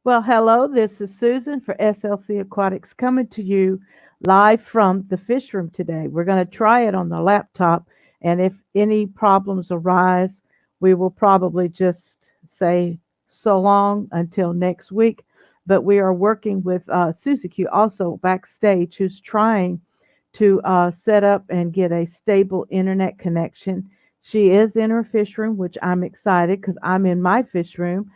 Well, hello, this is Susan for SLC Aquatics coming to you live from the fish room today. We're going to try it on the laptop, and if any problems arise, we will probably just say so long until next week. But we are working with Suzuki also backstage, who's trying to set up and get a stable internet connection. She is in her fish room, which I'm excited because I'm in my fish room.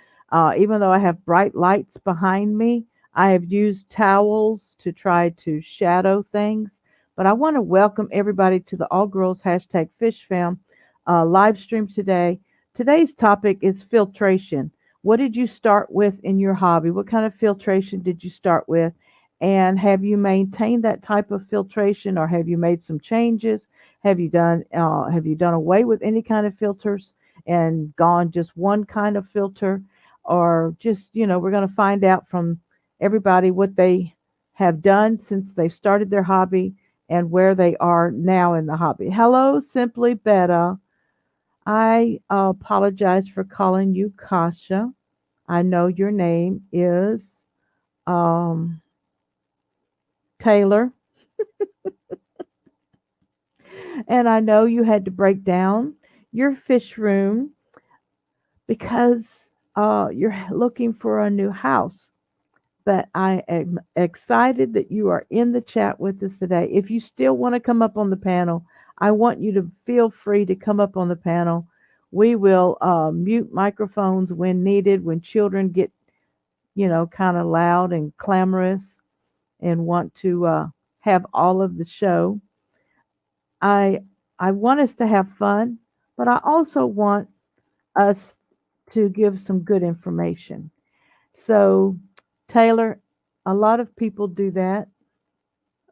Even though I have bright lights behind me, I have used towels to try to shadow things. But I want to welcome everybody to the All Girls hashtag Fish Fam live stream today. Today's topic is filtration. What did you start with in your hobby? What kind of filtration did you start with? And have you maintained that type of filtration, or have you made some changes? Have you done away with any kind of filters and gone just one kind of filter? Or just, we're going to find out from everybody what they have done since they started their hobby and where they are now in the hobby. Hello, Simply Better. I apologize for calling you Kasha. I know your name is um, Taylor, and I know you had to break down your fish room because you're looking for a new house. But I am excited that you are in the chat with us today. If you still want to come up on the panel, I want you to feel free to come up on the panel. We will mute microphones when needed, when children get, kind of loud and clamorous and want to have all of the show. I I want us to have fun, but I also want us to give some good information. So, Taylor, a lot of people do that.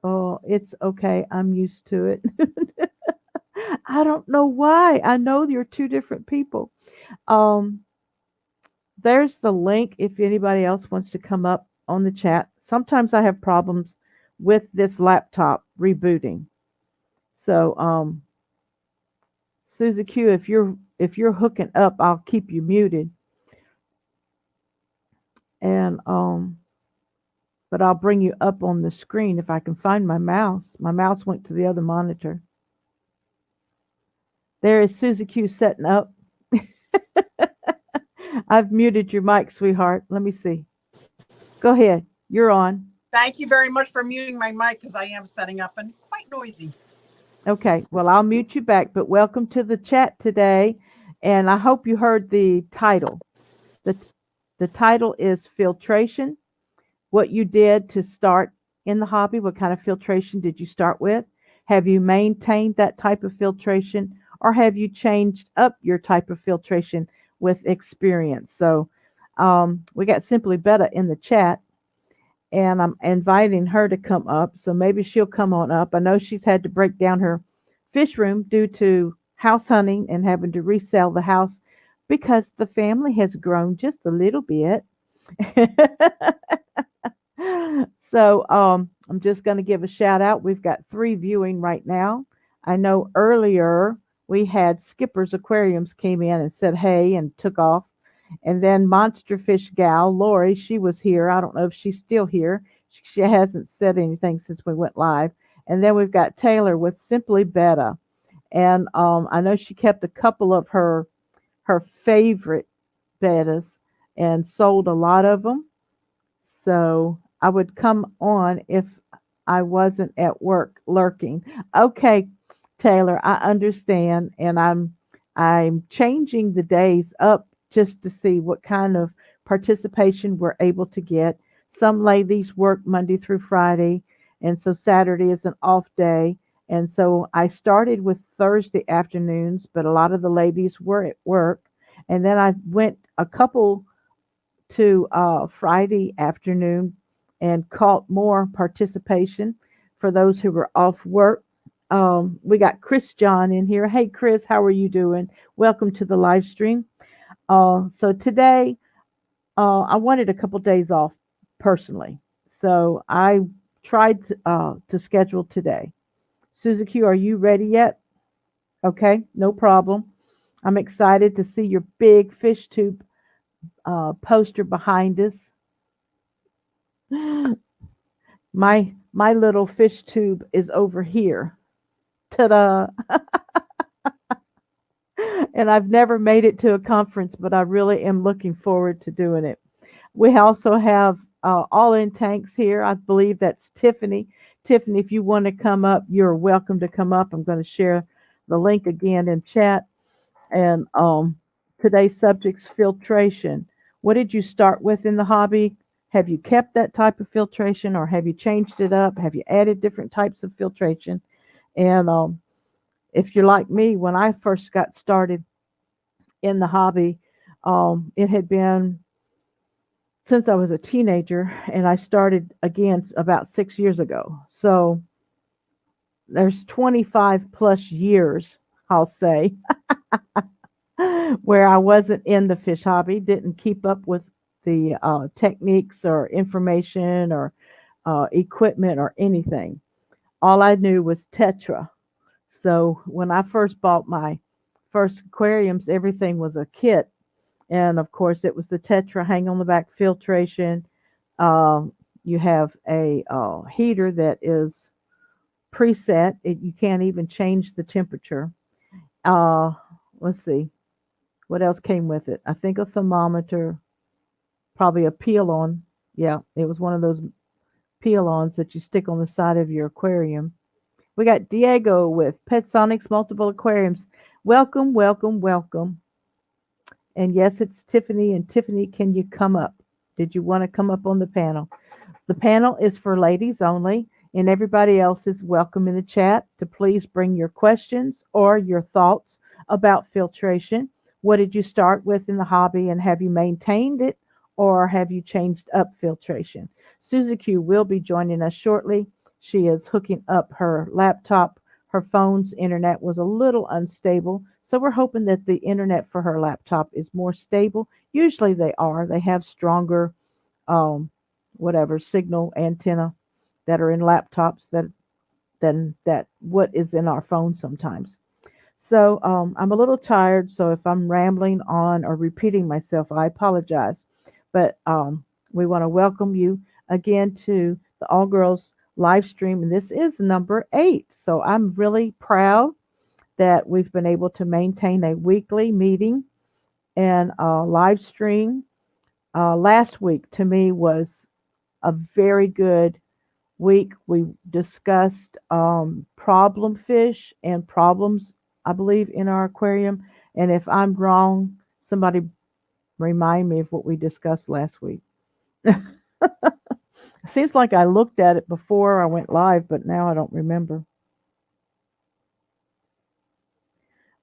Oh, it's okay. I'm used to it. I don't know why. I know you're two different people. Um, there's the link if anybody else wants to come up on the chat. Sometimes I have problems with this laptop rebooting. So, Suzy Q, if you're hooking up, I'll keep you muted. And but I'll bring you up on the screen if I can find my mouse. My mouse went to the other monitor. There is Suzy Q setting up. I've muted your mic, sweetheart. Let me see. Go ahead. You're on. Thank you very much for muting my mic because I am setting up and quite noisy. Okay. Well, I'll mute you back, but welcome to the chat today. And I hope you heard the title. The, the title is Filtration. What you did to start in the hobby. What kind of filtration did you start with? Have you maintained that type of filtration, or have you changed up your type of filtration with experience? So we got Simply Better in the chat, and I'm inviting her to come up. So maybe she'll come on up. I know she's had to break down her fish room due to house hunting and having to resell the house because the family has grown just a little bit. So I'm just going to give a shout out. We've got three viewing right now. I know earlier we had Skipper's Aquariums came in and said hey and took off. And then Monster Fish Gal, Lori, she was here. I don't know if she's still here. She hasn't said anything since we went live. And then we've got Taylor with Simply Better. And I know she kept a couple of her favorite bettas and sold a lot of them. So I would come on if I wasn't at work lurking. Okay, Taylor, I understand, and I'm changing the days up just to see what kind of participation we're able to get. Some ladies work Monday through Friday, and so Saturday is an off day. And so I started with Thursday afternoons, but a lot of the ladies were at work. And then I went a couple to Friday afternoon and caught more participation for those who were off work. We got Chris John in here. Hey, Chris, how are you doing? Welcome to the live stream. So today, I wanted a couple days off personally. So I tried to schedule today. Suzy Q, are you ready yet? Okay, no problem. I'm excited to see your big fish tube poster behind us. My little fish tube is over here. Ta-da! And I've never made it to a conference, but I really am looking forward to doing it. We also have all in tanks here. I believe that's Tiffany. Tiffany, if you want to come up, you're welcome to come up. I'm going to share the link again in chat. And today's subject's filtration. What did you start with in the hobby? Have you kept that type of filtration or have you changed it up? Have you added different types of filtration? And if you're like me, when I first got started in the hobby, it had been since I was a teenager, and I started again about 6 years ago. So there's 25 plus years, I'll say, where I wasn't in the fish hobby, didn't keep up with the techniques or information or equipment or anything. All I knew was Tetra. So when I first bought my first aquariums, everything was a kit. And of course, it was the Tetra hang on the back filtration. Um, you have a heater that is preset. You can't even change the temperature. Uh, let's see. What else came with it? I think a thermometer, probably a peel on. Yeah, it was one of those peel ons that you stick on the side of your aquarium. We got Diego with Pet Sonics Multiple Aquariums. Welcome, welcome, welcome. And yes, it's Tiffany. And Tiffany, can you come up? Did you want to come up on the panel? The panel is for ladies only, and everybody else is welcome in the chat to please bring your questions or your thoughts about filtration. What did you start with in the hobby, and have you maintained it, or have you changed up filtration? Susie Q will be joining us shortly. She is hooking up her laptop. Her phone's internet was a little unstable, so we're hoping that the internet for her laptop is more stable. Usually they are. They have stronger um, whatever signal antenna that are in laptops that than that what is in our phone sometimes. So I'm a little tired, so if I'm rambling on or repeating myself, I apologize. But we want to welcome you again to the All Girls live stream, and this is number 8. So I'm really proud that we've been able to maintain a weekly meeting and live stream. Last week to me was a very good week. We discussed problem fish and problems, I believe, in our aquarium. And if I'm wrong, somebody remind me of what we discussed last week. Seems like I looked at it before I went live, but now I don't remember.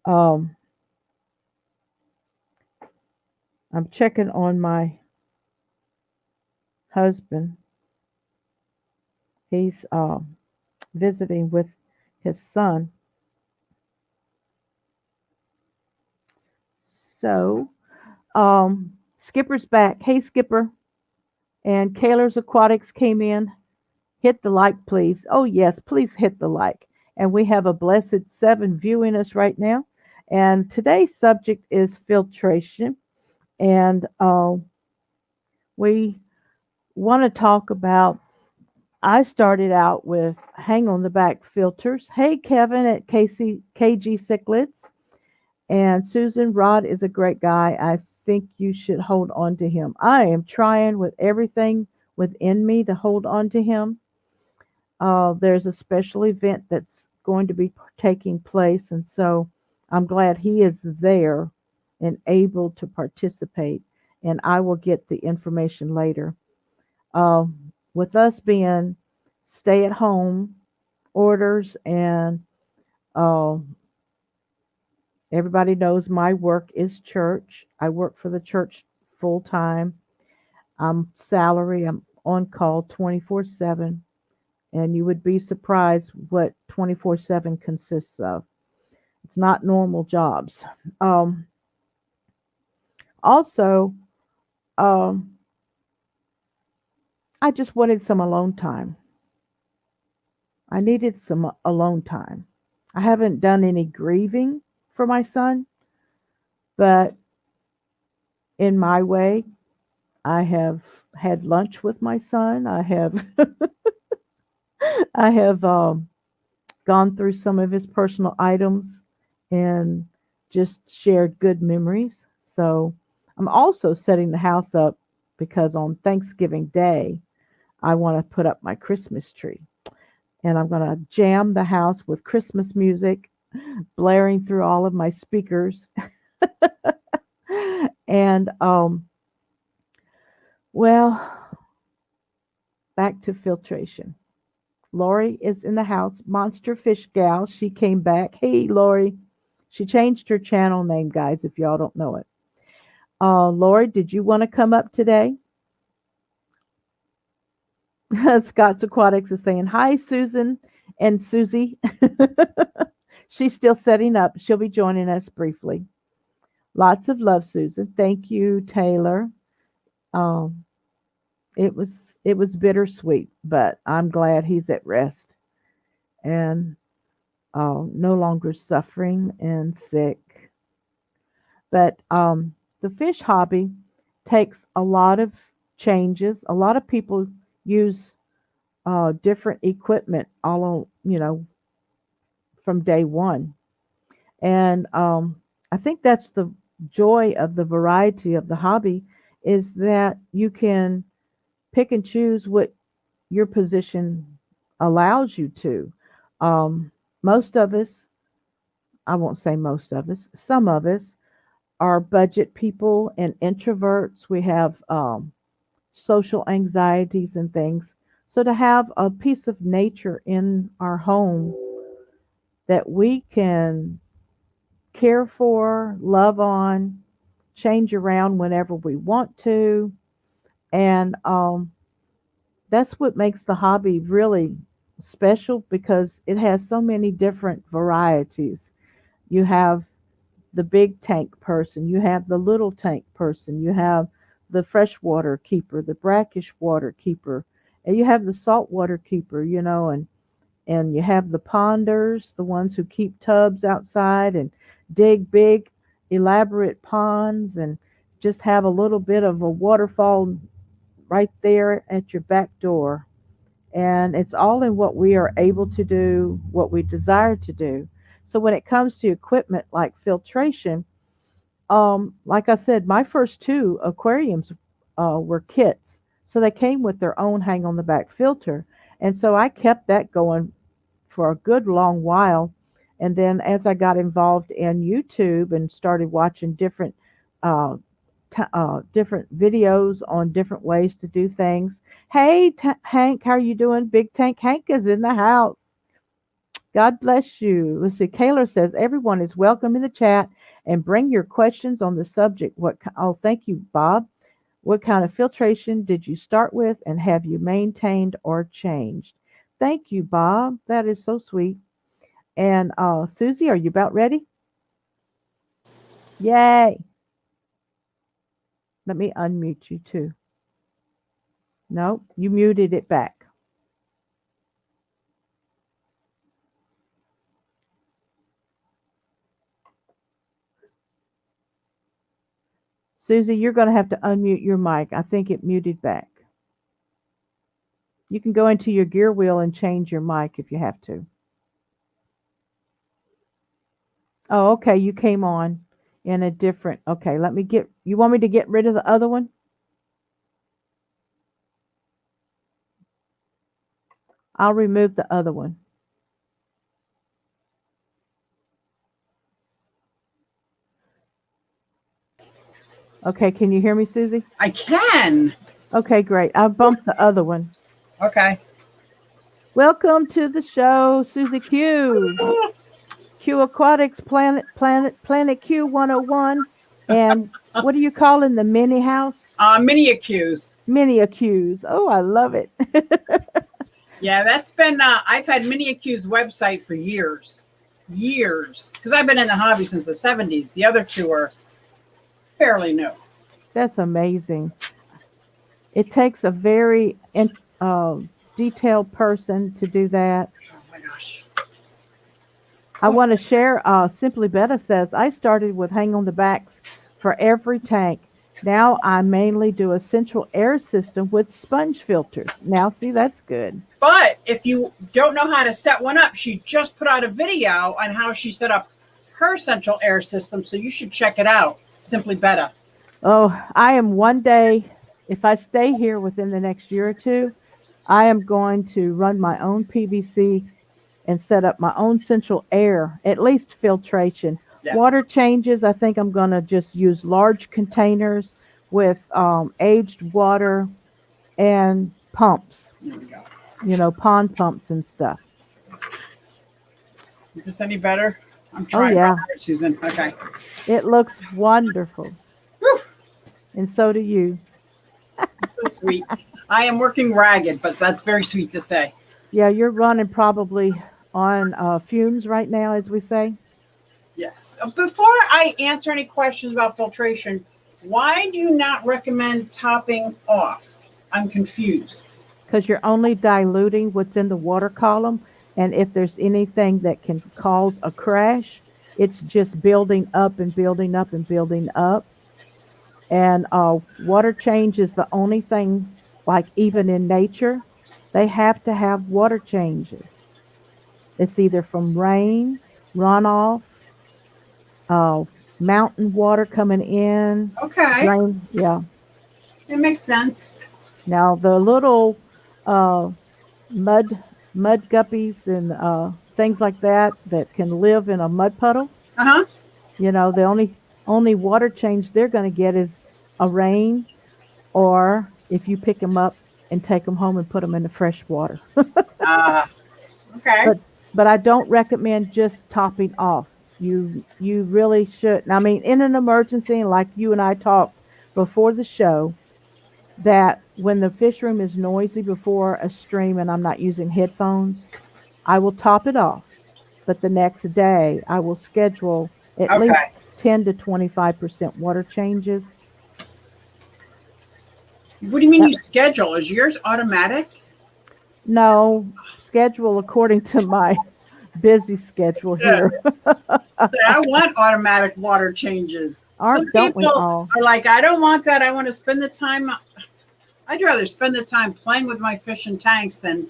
Um, I'm checking on my husband. He's visiting with his son. So, Skipper's back. Hey, Skipper. And Kaler's Aquatics came in. Hit the like, please. Oh, yes, please hit the like. And we have a blessed 7 viewing us right now. And today's subject is filtration. And we want to talk about. I started out with hang on the back filters. Hey, Kevin at KG Cichlids. And Susan Rod is a great guy. I think you should hold on to him. I am trying with everything within me to hold on to him. There's a special event that's going to be taking place, and so I'm glad he is there and able to participate. And I will get the information later. With us being stay at home orders, and uh, everybody knows my work is church. I work for the church full time. I'm salary. I'm on call 24/7. And you would be surprised what 24/7 consists of. It's not normal jobs. Um, also, um, I just wanted some alone time. I needed some alone time. I haven't done any grieving for my son, but in my way, I have had lunch with my son. I have gone through some of his personal items and just shared good memories. So I'm also setting the house up because on Thanksgiving Day, I want to put up my Christmas tree. And I'm going to jam the house with Christmas music, blaring through all of my speakers. And, well, back to filtration. Lori is in the house. Monster Fish Gal. She came back. Hey, Lori. She changed her channel name, guys, if y'all don't know it. Lori, did you want to come up today? Scott's Aquatics is saying, hi, Susan and Susie. She's still setting up. She'll be joining us briefly. Lots of love, Susan. Thank you, Taylor. Um, it was bittersweet, but I'm glad he's at rest and no longer suffering and sick. But the fish hobby takes a lot of changes. A lot of people use different equipment from day one. And I think that's the joy of the variety of the hobby is that you can pick and choose what your position allows you to. Um, most of us, I won't say most of us, some of us are budget people and introverts. We have social anxieties and things. So to have a piece of nature in our home that we can care for, love on, change around whenever we want to, and that's what makes the hobby really special because it has so many different varieties. You have the big tank person, you have the little tank person, you have the freshwater keeper, the brackish water keeper, and you have the saltwater keeper, and you have the ponders, the ones who keep tubs outside and dig big, elaborate ponds and just have a little bit of a waterfall right there at your back door. And it's all in what we are able to do, what we desire to do. So when it comes to equipment like filtration, like I said, my first two aquariums were kits. So they came with their own hang on the back filter. And so I kept that going for a good long while. And then as I got involved in YouTube and started watching uh, different videos on different ways to do things. Hey, Hank, how are you doing? Big Tank Hank is in the house. God bless you. Let's see. Kayla says everyone is welcome in the chat and bring your questions on the subject. Oh, thank you, Bob. What kind of filtration did you start with and have you maintained or changed? Thank you, Bob. That is so sweet. And Susie, are you about ready? Yay. Let me unmute you too. No, you muted it back. Susie, you're going to have to unmute your mic. I think it muted back. You can go into your gear wheel and change your mic if you have to. Oh, okay. You came on in a different. Okay, you want me to get rid of the other one? I'll remove the other one. Okay, can you hear me, Susie? I can. Okay, great. I bumped the other one. Okay. Welcome to the show, Susie Q. Q Aquatics Planet Q 101. And what are you calling the mini house? Mini accused. Mini Q's. Oh, I love it. Yeah, that's been, I've had Mini Accused website for years. Because I've been in the hobby since the 70s. The other two are fairly new. That's amazing. It takes a very detailed person to do that. Oh my gosh. I want to share. Simply Betta says, I started with hang on the backs for every tank Now I mainly do a central air system with sponge filters. Now, see, that's good. But if you don't know how to set one up, she just put out a video on how she set up her central air system. So you should check it out. Simply better. Oh, I am one day, if I stay here within the next year or two, I am going to run my own PVC and set up my own central air, at least filtration. Yeah. Water changes, I think I'm going to just use large containers with aged water and pumps, Here we go. pond pumps and stuff. Is this any better? I'm Oh, trying yeah. hard, Susan. Okay. It looks wonderful. Whew. And so do you. So sweet. I am working ragged, but that's very sweet to say. Yeah, you're running probably on fumes right now, as we say. Yes. Before I answer any questions about filtration, why do you not recommend topping off? I'm confused. Because you're only diluting what's in the water column. And if there's anything that can cause a crash, it's just building up and building up and building up. And water change is the only thing, like even in nature, they have to have water changes. It's either from rain, runoff, uh, mountain water coming in, Okay. rain. Yeah. It makes sense. Now the little uh, mud guppies and things like that that can live in a mud puddle, Uh-huh. the only water change they're going to get is a rain, or if you pick them up and take them home and put them in the fresh water. Okay. But I don't recommend just topping off. You really should. I mean, in an emergency, like you and I talked before the show, that when the fish room is noisy before a stream and I'm not using headphones, I will top it off. But the next day, I will schedule at least Okay. 10 to 25% water changes. What do you mean That- you schedule? Is yours automatic? No, schedule according to my busy schedule here. So I want automatic water changes. Some Don't we people all? are like, I don't want that. I want to spend the time. I'd rather spend the time playing with my fish in tanks than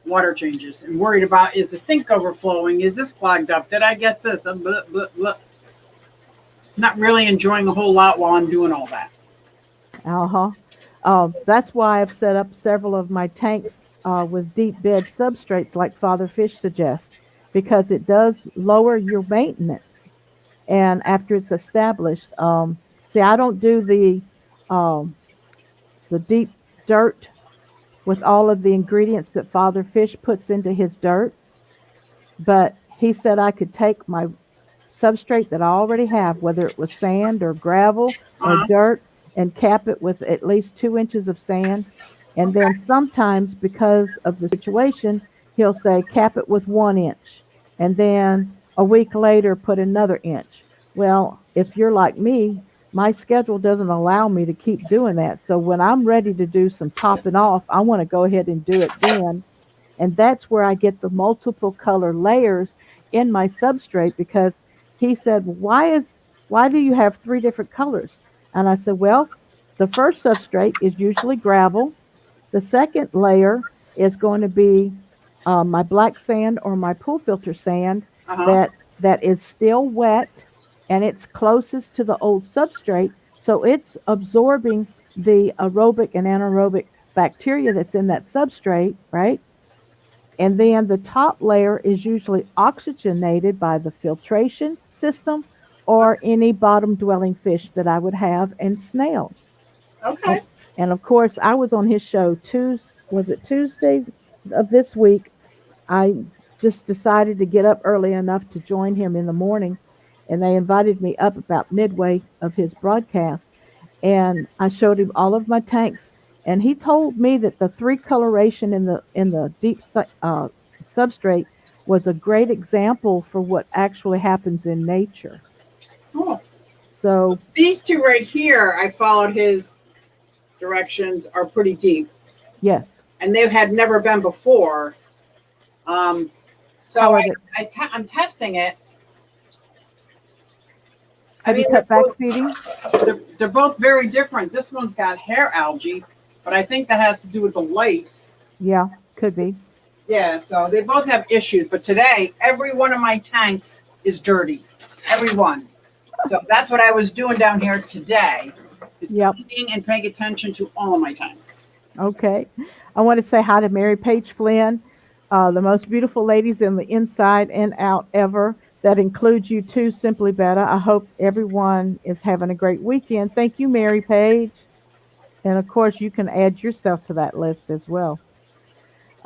water changes and worried about, is the sink overflowing? Is this clogged up? Did I get this? Blah, blah, blah. Not really enjoying a whole lot while I'm doing all that. Uh-huh. That's why I've set up several of my tanks with deep bed substrates like Father Fish suggests, because it does lower your maintenance. And after it's established, see, I don't do the deep dirt with all of the ingredients that Father Fish puts into his dirt, but he said I could take my substrate that I already have, whether it was sand or gravel or Uh-huh. dirt, and cap it with at least 2 inches of sand. And then sometimes, because of the situation, he'll say cap it with 1 inch. And then a week later, put another inch. Well, if you're like me, my schedule doesn't allow me to keep doing that. So when I'm ready to do some topping off, I want to go ahead and do it then. And that's where I get the multiple color layers in my substrate, because he said, why do you have 3 different colors? And I said, well, the first substrate is usually gravel. The second layer is going to be my black sand or my pool filter sand Uh-huh. that is still wet and it's closest to the old substrate. So it's absorbing the aerobic and anaerobic bacteria that's in that substrate, right? And then the top layer is usually oxygenated by the filtration system or any bottom dwelling fish that I would have, and snails. Okay. And of course, I was on his show was it Tuesday of this week? I just decided to get up early enough to join him in the morning, and they invited me up about midway of his broadcast, and I showed him all of my tanks, and he told me that the 3 coloration in the deep substrate was a great example for what actually happens in nature. Oh. So These two right here, I followed his directions, are pretty deep, yes, and they had never been before. How So are they? I'm testing it. I Have you mean, cut back feeding? they're both very different. This one's got hair algae, but I think that has to do with the light. Yeah, could be. Yeah, so they both have issues. But today, every one of my tanks is dirty. Every one. So that's what I was doing down here today, is Yep. cleaning and paying attention to all of my tanks. Okay. I want to say hi to Mary Page Flynn, the most beautiful ladies in the inside and out ever. That includes you too, Simply Better. I hope everyone is having a great weekend. Thank you, Mary Page. And of course, you can add yourself to that list as well.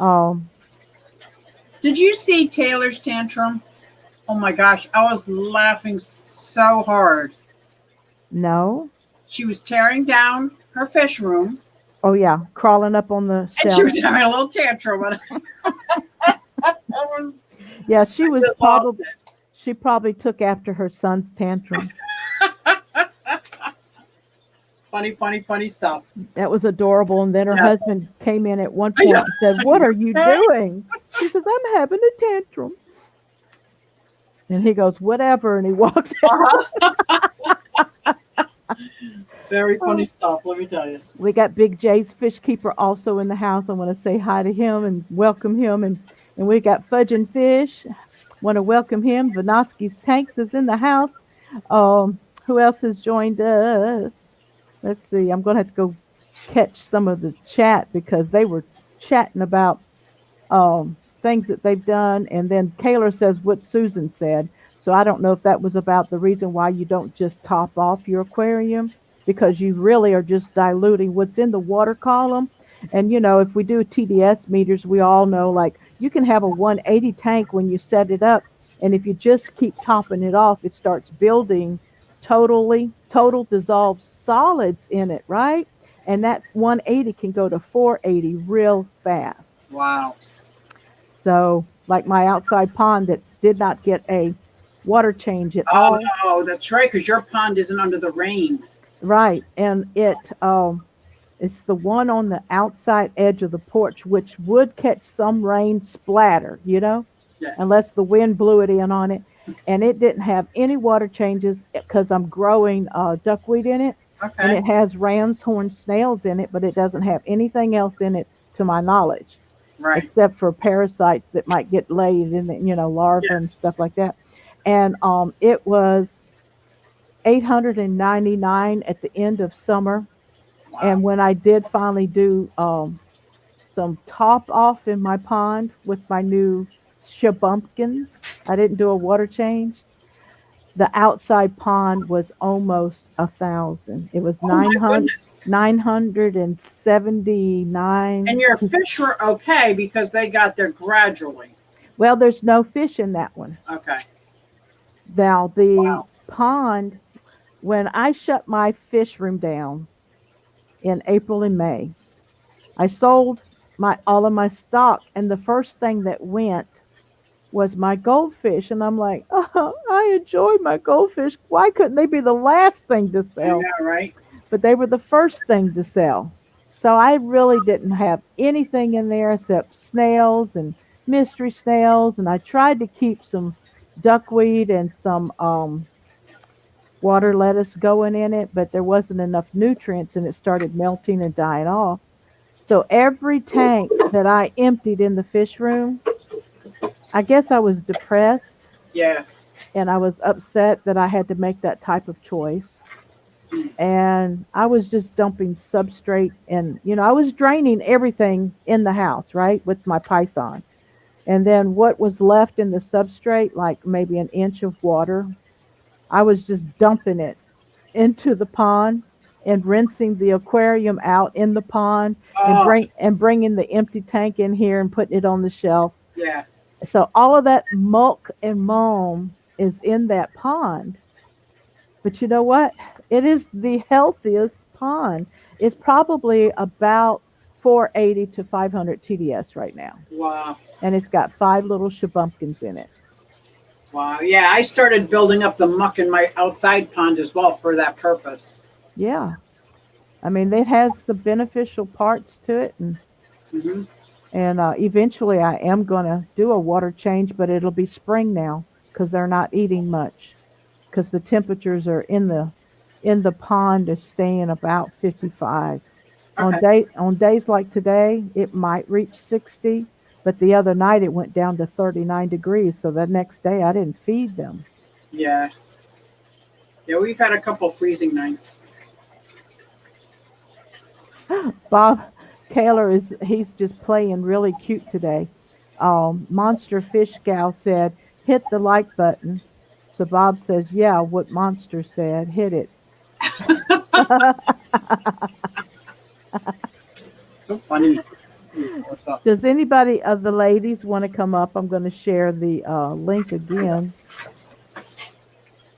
Um, Did you see Taylor's tantrum? Oh my gosh, I was laughing so hard. no. She was tearing down her fish room, Oh yeah, crawling up on the and she shelf. was having a little tantrum. Yeah, she was just lost probably she probably took after her son's tantrum. Funny stuff. That was adorable. And then her Yeah. husband came in at one I point know. and said, "What are you doing?" She says, "I'm having a tantrum." And he goes, "Whatever," and he walks out. Very funny stuff, let me tell you. We got Big J's fish keeper also in the house. I want to say hi to him and welcome him. And we got Fudge and Fish. Want to welcome him. Vanoski's Tanks is in the house. Who else has joined us? Let's see. I'm going to have to go catch some of the chat because they were chatting about things that they've done. And then Kayla says what Susan said. So I don't know if that was about the reason why you don't just top off your aquarium, because you really are just diluting what's in the water column. And you know, if we do TDS meters, we all know like you can have a 180 tank when you set it up, and if you just keep topping it off, it starts building total dissolved solids in it, right? And that 180 can go to 480 real fast. Wow. So, like my outside pond that did not get a water change at Oh all. no, that's right, because your pond isn't under the rain. Right, and it's the one on the outside edge of the porch, which would catch some rain splatter, you know, Yeah. unless the wind blew it in on it. And it didn't have any water changes because I'm growing duckweed in it, and Okay. it has ram's horn snails in it, but it doesn't have anything else in it to my knowledge, Right. except for parasites that might get laid in the, you know, larvae Yeah. and stuff like that. And it was 899 at the end of summer. Wow. And when I did finally do some top off in my pond with my new shabumpkins, I didn't do a water change. The outside pond was almost 1,000. It was Oh my 900, goodness. 979. And your fish were okay because they got there gradually. Well, there's no fish in that one. Okay. Now, the Wow. pond, when I shut my fish room down in April and May, I sold my all of my stock, and the first thing that went was my goldfish. And I'm like, oh, I enjoy my goldfish. Why couldn't they be the last thing to I sell? know, right? But they were the first thing to sell. So I really didn't have anything in there except snails and mystery snails. And I tried to keep some duckweed and some water lettuce going in it, but there wasn't enough nutrients and it started melting and dying off. So every tank that I emptied in the fish room, I guess I was depressed Yeah. and I was upset that I had to make that type of choice. And I was just dumping substrate and, you know, I was draining everything in the house, right, with my python. And then what was left in the substrate, like maybe an inch of water, I was just dumping it into the pond and rinsing the aquarium out in the pond and Oh, bringing the empty tank in here and putting it on the shelf. yeah. So all of that muck and moam is in that pond. But you know what? It is the healthiest pond. It's probably about 480 to 500 TDS right now. Wow. And it's got 5 little shabumpkins in it. Wow. Yeah, I started building up the muck in my outside pond as well for that purpose. Yeah. I mean, it has the beneficial parts to it. Hmm. And eventually I am going to do a water change, but it'll be spring now because they're not eating much. because the temperatures are in the pond are staying about 55. Okay. On days like today, it might reach 60, but the other night it went down to 39 degrees. So the next day I didn't feed them. Yeah. Yeah, we've had a couple freezing nights. Bob Kaler he's just playing really cute today. Monster Fish Gal said, hit the like button. So Bob says, yeah, what Monster said, hit it. So funny. What's up? Does anybody of the ladies want to come up? I'm going to share the link again.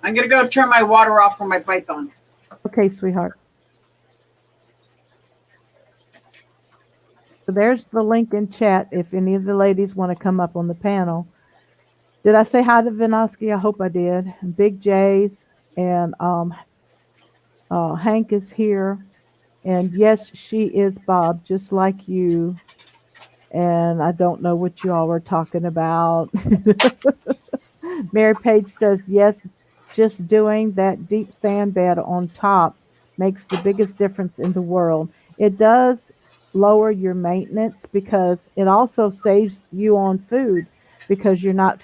I'm going to go turn my water off for my python. Okay, sweetheart. So there's the link in chat if any of the ladies want to come up on the panel. Did I say hi to Vinoski? I hope I did. Big J's and Hank is here. And yes, she is Bob, just like you. And I don't know what you all were talking about. Mary Page says, yes, just doing that deep sand bed on top makes the biggest difference in the world. It does lower your maintenance because it also saves you on food because you're not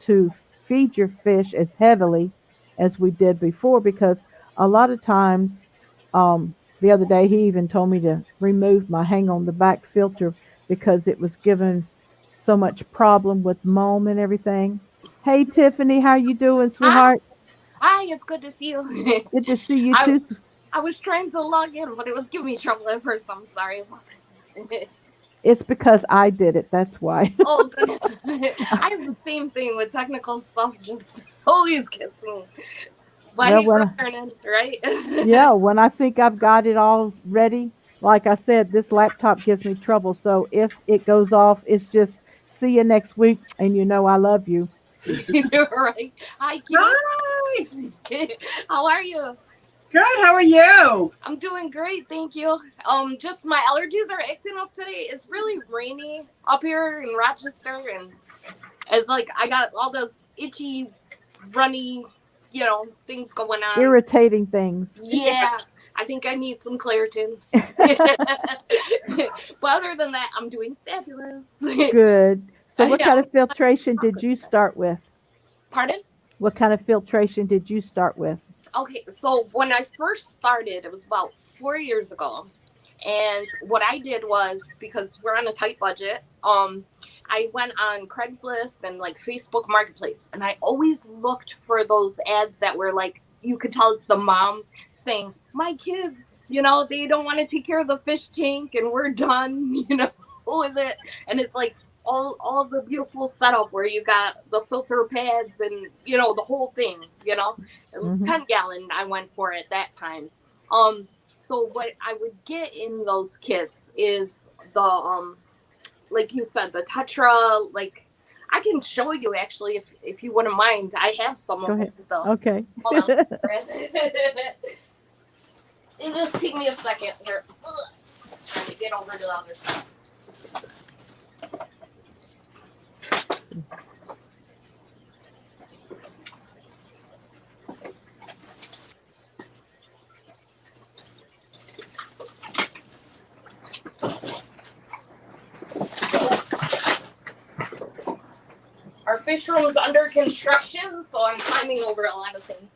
to feed your fish as heavily as we did before because a lot of times the other day he even told me to remove my hang on the back filter because it was giving so much problem with moam and everything. Hey Tiffany, how you doing, Hi, sweetheart? hi, it's good to see you. Good to see you I too. I was trying to log in, but it was giving me trouble at first. I'm sorry. It's because I did it. That's why. Oh goodness, I have the same thing with technical stuff. Just always gets me. But Well, hey, we're learning, right? yeah, when I think I've got it all ready, like I said, this laptop gives me trouble. So if it goes off, it's just see you next week, and you know I love you. You're right. Hi, Hi. Kate. How are you? Good. How are you? I'm doing great, thank you. Just my allergies are acting up today. It's really rainy up here in Rochester, and it's like I got all those itchy, runny, things going on. Irritating things. Yeah, I think I need some Claritin. But other than that, I'm doing fabulous. Good. So what Yeah. kind of filtration did you start with? Pardon? What kind of filtration did you start with? Okay, so when I first started, it was about 4 years ago. And what I did was, because we're on a tight budget, I went on Craigslist and like Facebook Marketplace, and I always looked for those ads that were like, you could tell it's the mom saying, my kids, they don't want to take care of the fish tank and we're done, with it. And it's like all the beautiful setup where you got the filter pads and, the whole thing, 10-gallon I went for at that time. So what I would get in those kits is the like you said, the Tetra. Like I can show you actually if you wouldn't mind. I have some of them still. Okay. Hold on. It just take me a second here. Trying to get over to the other side. Our fish room is under construction, so I'm climbing over a lot of things.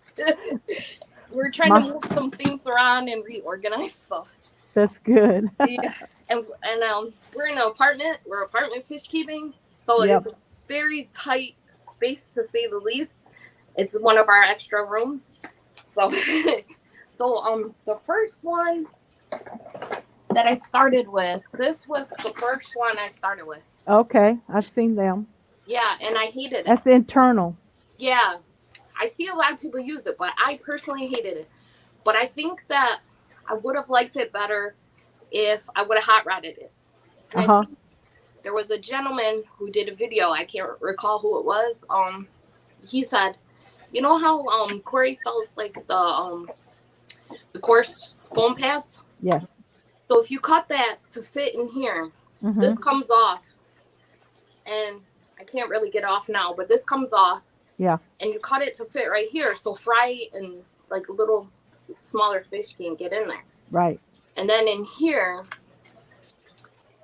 We're trying to move some things around and reorganize. So that's good. Yeah, and we're in an apartment. We're apartment fish keeping, so It's a very tight space to say the least. It's one of our extra rooms. So, the first one that I started with, this was the first one I started with. Okay, I've seen them. Yeah, and I hated it. That's internal. Yeah, I see a lot of people use it, but I personally hated it. But I think that I would have liked it better if I would have hot rodded it. And there was a gentleman who did a video. I can't recall who it was. He said, you know how Corey sells like the coarse foam pads? Yes. So if you cut that to fit in here, this comes off, and I can't really get off now, but this comes off, Yeah. And you cut it to fit right here, so fry and like little smaller fish can't get in there. Right. And then in here,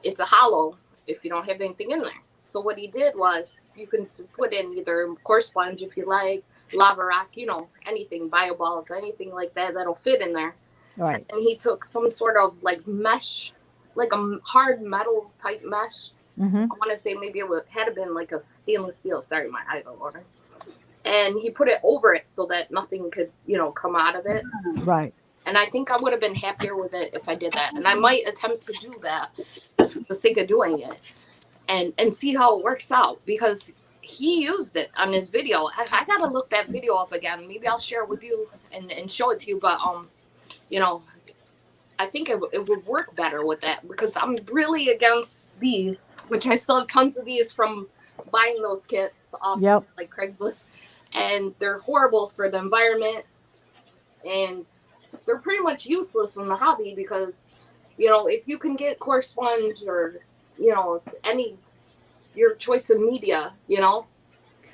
it's a hollow if you don't have anything in there. So what he did was, you can put in either coarse sponge if you like, lava rock, you know, anything, bio balls, anything like that that'll fit in there. Right. And he took some sort of like mesh, like a hard metal type mesh. Mm-hmm. I want to say maybe had been like a stainless steel. Sorry, my eyes are watering. And he put it over it so that nothing could, you know, come out of it. Right. And I think I would have been happier with it if I did that. And I might attempt to do that for the sake of doing it and see how it works out, because he used it on his video. I gotta look that video up again. Maybe I'll share it with you and show it to you. But you know, I think it would work better with that, because I'm really against these, which I still have tons of these from buying those kits off like Craigslist, and they're horrible for the environment, and they're pretty much useless in the hobby, because, you know, if you can get coarse sponge or, you know, any your choice of media, you know.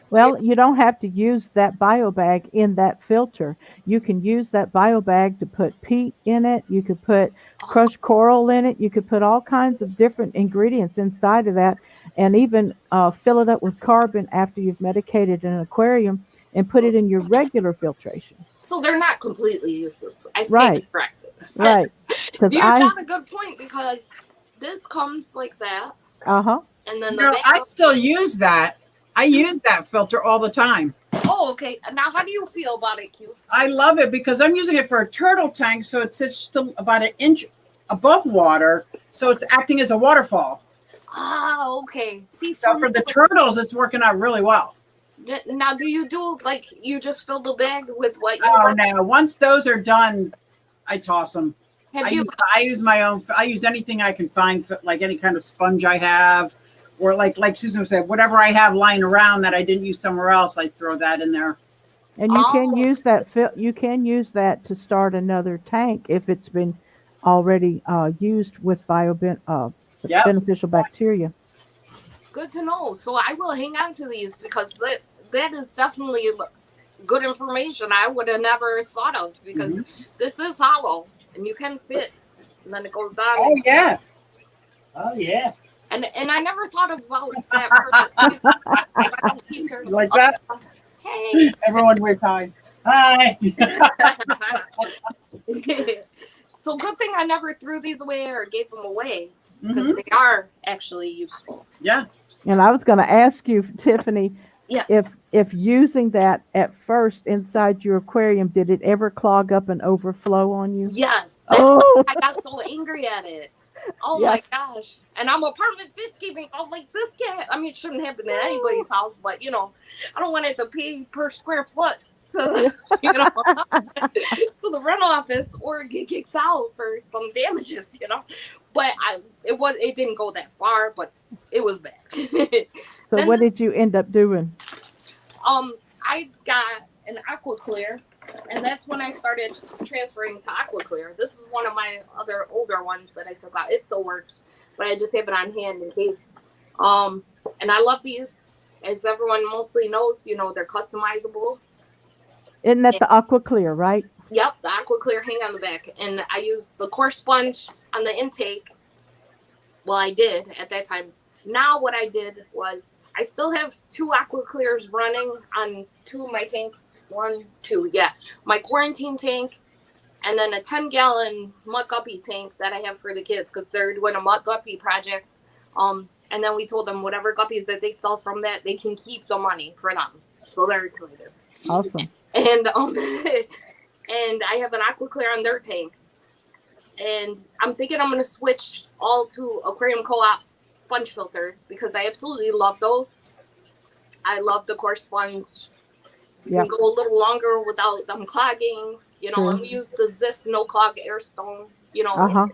Well, you don't have to use that bio bag in that filter. You can use that bio bag to put peat in it. You could put crushed coral in it. You could put all kinds of different ingredients inside of that, and even fill it up with carbon after you've medicated in an aquarium and put it in your regular filtration. So they're not completely useless. I stand corrected. Right. You got a good point, because this comes like that. Uh-huh. And then I still use that. I use that filter all the time. Oh, okay. Now, how do you feel about it, Q? I love it because I'm using it for a turtle tank, so it sits still about an inch above water, so it's acting as a waterfall. Ah, okay. See, so for the turtles, it's working out really well. Now, do you do, like, you just fill the bag with what you... Oh, no. Once those are done, I toss them. I use my own. I use anything I can find, like any kind of sponge I have, or like Susan said, whatever I have lying around that I didn't use somewhere else, I throw that in there. And you can use that. You can use that to start another tank if it's been already used with beneficial bacteria. Good to know. So I will hang on to these, because that is definitely good information I would have never thought of, because this is hollow and you can fit, and then it goes on. Oh yeah. Oh yeah. And I never thought about that. Like that? Hey. Everyone wave hi. Hi. So good thing I never threw these away or gave them away, because they are actually useful. Yeah. And I was going to ask you, Tiffany, if using that at first inside your aquarium, did it ever clog up and overflow on you? Yes. I got so angry at it. Oh my gosh. And I'm apartment fish keeping. I'm like, this can't, I mean, it shouldn't happen in anybody's house, but you know, I don't want it to pay per square foot. So, you know, to the rental office, or get kicked out for some damages, you know. But it didn't go that far, but it was bad. So then, what did you end up doing? I got an AquaClear, and that's when I started transferring to AquaClear. This is one of my other older ones that I took out. It still works, but I just have it on hand in case. And I love these. As everyone mostly knows, you know, they're customizable. Isn't that the AquaClear, right? Yep, the AquaClear hang on the back. And I use the coarse sponge on the intake. Well, I did at that time. Now what I did was, I still have 2 AquaClears running on 2 of my tanks. 1, 2, yeah. My quarantine tank, and then a 10-gallon mud guppy tank that I have for the kids, because they're doing a mud guppy project. And then we told them whatever guppies that they sell from that, they can keep the money for them. So they're excited. Awesome. And and I have an AquaClear on their tank. And I'm thinking I'm going to switch all to Aquarium Co-op sponge filters, because I absolutely love those. I love the coarse sponge. You can go a little longer without them clogging, you know, and we use the Zest no clog air stone, you know.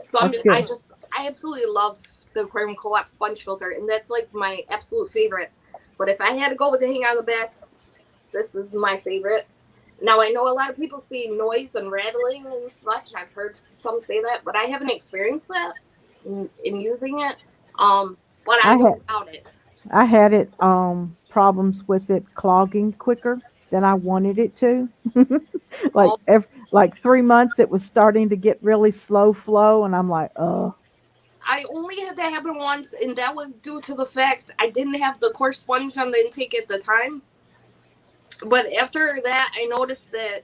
So I absolutely love the Aquarium Co-op sponge filter, and that's like my absolute favorite. But if I had to go with the hang on the back, this is my favorite. Now, I know a lot of people see noise and rattling and such. I've heard some say that, but I haven't experienced that in using it. But I was about it. I had it problems with it clogging quicker than I wanted it to. Like Oh, like 3 months, it was starting to get really slow flow, and I'm like, oh, I only had that happen once, and that was due to the fact I didn't have the coarse sponge on the intake at the time. But after that, I noticed that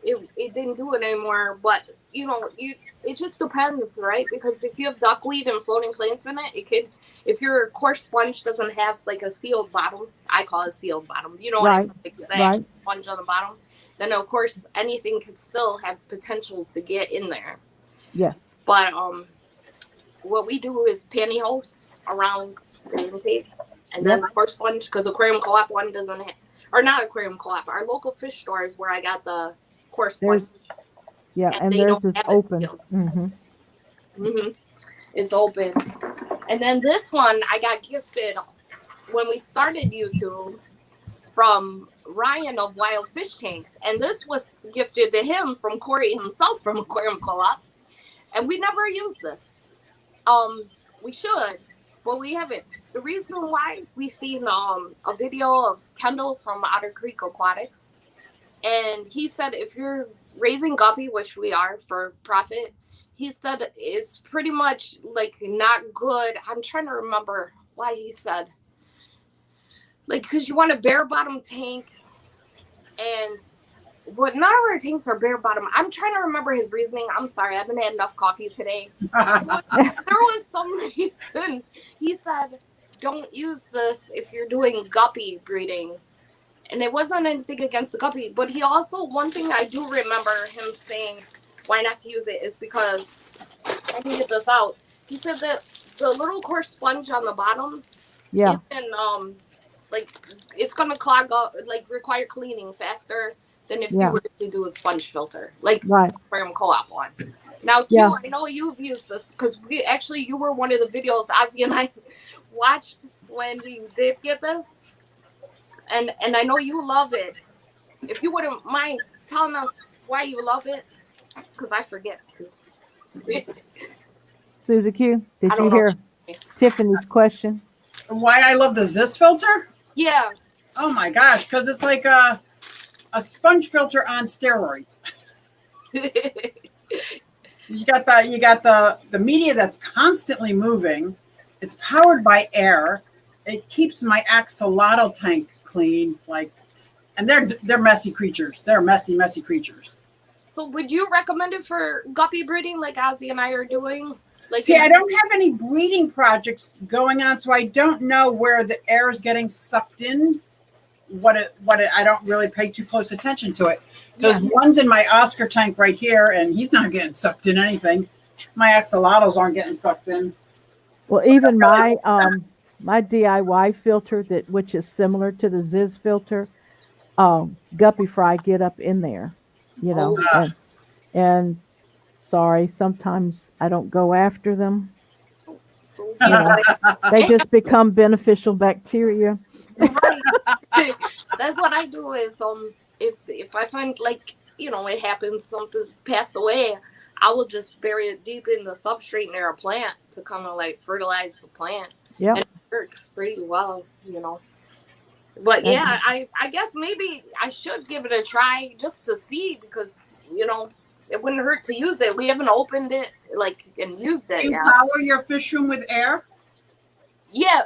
it didn't do it anymore. But it just depends, right? Because if you have duckweed and floating plants in it, it could. If your coarse sponge doesn't have like a sealed bottom, I call it sealed bottom. You know what I mean? right, Like the right, actual sponge on the bottom. Then of course anything could still have potential to get in there. yes, But what we do is pantyhose around the intake, and then yep. the coarse sponge, because Aquarium Co-op one doesn't have, or not Aquarium Co-op, our local fish store is where I got the coarse There's sponge, yeah, and and they theirs don't is have it open. sealed. Hmm. hmm It's open. And then this one I got gifted when we started YouTube from Ryan of Wild Fish Tanks, and this was gifted to him from Corey himself from Aquarium Co-op, and we never used this. We should, but we haven't. The reason why, we seen a video of Kendall from Otter Creek Aquatics, and he said if you're raising guppy, which we are for profit, he said it's pretty much like not good. I'm trying to remember why he said, like, because you want a bare bottom tank, and but none of our tanks are bare bottom. I'm trying to remember his reasoning. I'm sorry, I haven't had enough coffee today. There was some reason he said don't use this if you're doing guppy breeding, and it wasn't anything against the guppy, but he also, one thing I do remember him saying why not to use it is because, I can get this out, he said that the little coarse sponge on the bottom Yeah, isn't like, it's gonna clog up, like require cleaning faster than if you yeah, were to do a sponge filter, like right, Aquarium Co-op one. Now, yeah. Q, I know you've used this because you were one of the videos Ozzy and I watched when we did get this, and I know you love it. If you wouldn't mind telling us why you love it, because I forget to. Susie Q, did I you don't know. hear Tiffany's question? Why I love the Zest filter? Yeah. Oh my gosh, because it's like a sponge filter on steroids. You got the media that's constantly moving. It's powered by air. It keeps my axolotl tank clean. And they're messy creatures. They're messy creatures. So would you recommend it for guppy breeding like Ozzy and I are doing? Like, See, I don't have any breeding projects going on, so I don't know where the air is getting sucked in. I don't really pay too close attention to it. Because one's in my Oscar tank right here, and he's not getting sucked in anything. My axolotls aren't getting sucked in. Well, even my my DIY filter which is similar to the Ziz filter, guppy fry get up in there, you know, and sorry, sometimes I don't go after them. You know, they just become beneficial bacteria. Right. That's what I do is if I find, like, it happens, something passed away, I will just bury it deep in the substrate near a plant to kind of like fertilize the plant. Yeah, And it works pretty well. But yeah, I guess maybe I should give it a try just to see, because it wouldn't hurt to use it. We haven't opened it and used it Do you yet. power your fish room with air? Yeah,